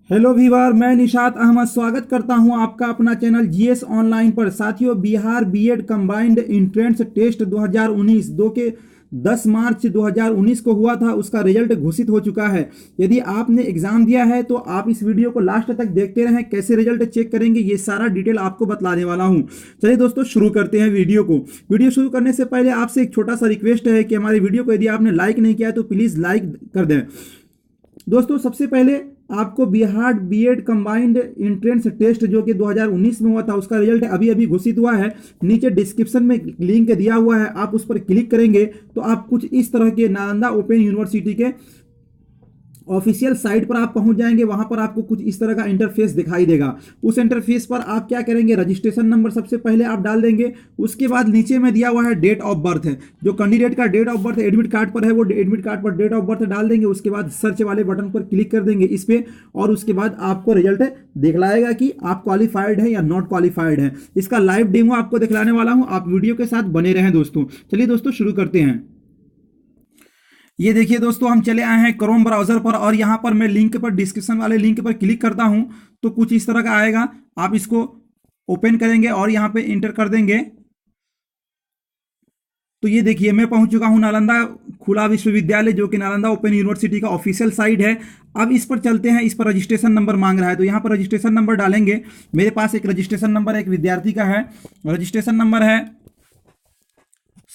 Hello viewer, मैं निशात अहमद स्वागत करता हूं आपका अपना चैनल जीएस ऑनलाइन पर। साथियों, Bihar BEd combined entrance test 2019 दो के 10 मार्च 2019 को हुआ था, उसका रिजल्ट घोषित हो चुका है। यदि आपने एग्जाम दिया है तो आप इस वीडियो को लास्ट तक देखते रहें। कैसे रिजल्ट चेक करेंगे ये सारा डिटेल आपको बतलाने वाला हूं। चलिए दोस्तों, शुरू करते हैं वीडियो को। वीडियो शुरू करने से पहले आपसे एक छोटा सा रिक्वेस्ट है कि हमारी वीडियो को यदि आपने लाइक नहीं किया है तो प्लीज़ लाइक कर दें। दोस्तों, सबसे पहले आपको Bihar BEd combined entrance test जो कि 2019 में हुआ था, उसका रिजल्ट अभी अभी घोषित हुआ है। नीचे डिस्क्रिप्शन में लिंक दिया हुआ है, आप उस पर क्लिक करेंगे तो आप कुछ इस तरह के नालंदा ओपन यूनिवर्सिटी के ऑफिशियल साइट पर आप पहुंच जाएंगे। वहां पर आपको कुछ इस तरह का इंटरफेस दिखाई देगा। उस इंटरफेस पर आप क्या करेंगे, रजिस्ट्रेशन नंबर सबसे पहले आप डाल देंगे। उसके बाद नीचे में दिया हुआ है डेट ऑफ बर्थ है, जो कैंडिडेट का date of birth admit card पर है वो एडमिट कार्ड पर डेट ऑफ बर्थ डाल देंगे। उसके बाद सर्च वाले बटन पर क्लिक कर देंगे इस पे, और उसके बाद आपको रिजल्ट दिखलाएगा कि आप क्वालिफाइड है या नॉट क्वालिफाइड है। इसका लाइव डेमो आपको दिखलाने वाला हूं, आप वीडियो के साथ बने रहें दोस्तों। चलिए दोस्तों, शुरू करते हैं। ये देखिए दोस्तों, हम चले आए हैं क्रोम ब्राउजर पर, और यहां पर मैं लिंक पर, डिस्क्रिप्शन वाले लिंक पर क्लिक करता हूं तो कुछ इस तरह का आएगा। आप इसको ओपन करेंगे और यहां पे इंटर कर देंगे। तो ये देखिए, मैं पहुंच चुका हूं नालंदा खुला विश्वविद्यालय, जो कि नालंदा ओपन यूनिवर्सिटी का ऑफिशियल साइट है। अब इस पर चलते हैं। इस पर रजिस्ट्रेशन नंबर मांग रहा है, तो यहां पर रजिस्ट्रेशन नंबर डालेंगे। मेरे पास एक रजिस्ट्रेशन नंबर एक विद्यार्थी का है। रजिस्ट्रेशन नंबर है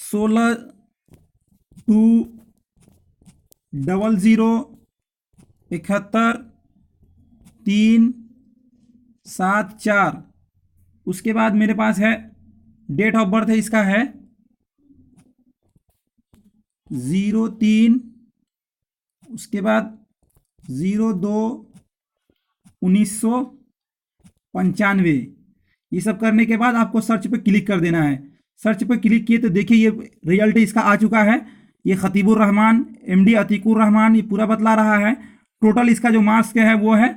16-2-00-71-3-7-4। उसके बाद मेरे पास है डेट ऑफ बर्थ है, इसका है 03, उसके बाद 02-1995। ये सब करने के बाद आपको सर्च पे क्लिक कर देना है। सर्च पे क्लिक किए तो देखिए ये रिजल्ट इसका आ चुका है। ये खतीबुर रहमान एमडी अतीकुर रहमान, ये पूरा बतला रहा है। टोटल इसका जो मार्क्स का है वो है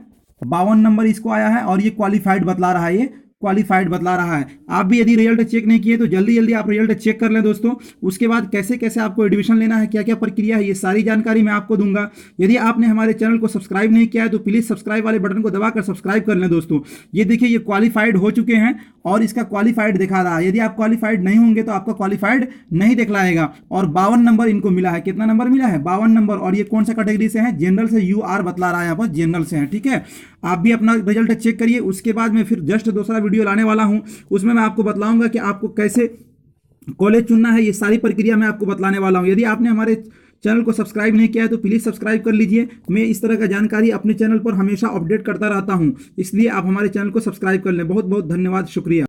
52 नंबर इसको आया है, और ये क्वालिफाइड बतला रहा है। ये क्वालिफाइड बतला रहा है। आप भी यदि रिजल्ट चेक नहीं किए तो जल्दी जल्दी आप रिजल्ट चेक कर लें दोस्तों। उसके बाद कैसे कैसे आपको एडमिशन लेना है, क्या क्या प्रक्रिया है, ये सारी जानकारी मैं आपको दूंगा। यदि आपने हमारे चैनल को सब्सक्राइब नहीं किया है तो प्लीज़ सब्सक्राइब वाले बटन को दबाकर सब्सक्राइब कर लें दोस्तों। ये देखिए, ये क्वालिफाइड हो चुके हैं और इसका क्वालिफाइड दिखा रहा है। यदि आप क्वालिफाइड नहीं होंगे तो आपका क्वालिफाइड नहीं दिखलाएगा। और 52 नंबर इनको मिला है। कितना नंबर मिला है? 52 नंबर। और ये कौन सा कैटेगरी से है? जनरल से। UR बतला रहा है यहाँ पर, जनरल से है। ठीक है, आप भी अपना रिजल्ट चेक करिए। उसके बाद मैं फिर जस्ट दूसरा वीडियो लाने वाला हूं, उसमें मैं आपको बतलाऊंगा कि आपको कैसे कॉलेज चुनना है। ये सारी प्रक्रिया मैं आपको बतलाने वाला हूं। यदि आपने हमारे चैनल को सब्सक्राइब नहीं किया है तो प्लीज़ सब्सक्राइब कर लीजिए। मैं इस तरह का जानकारी अपने चैनल पर हमेशा अपडेट करता रहता हूं, इसलिए आप हमारे चैनल को सब्सक्राइब कर लें। बहुत बहुत धन्यवाद, शुक्रिया।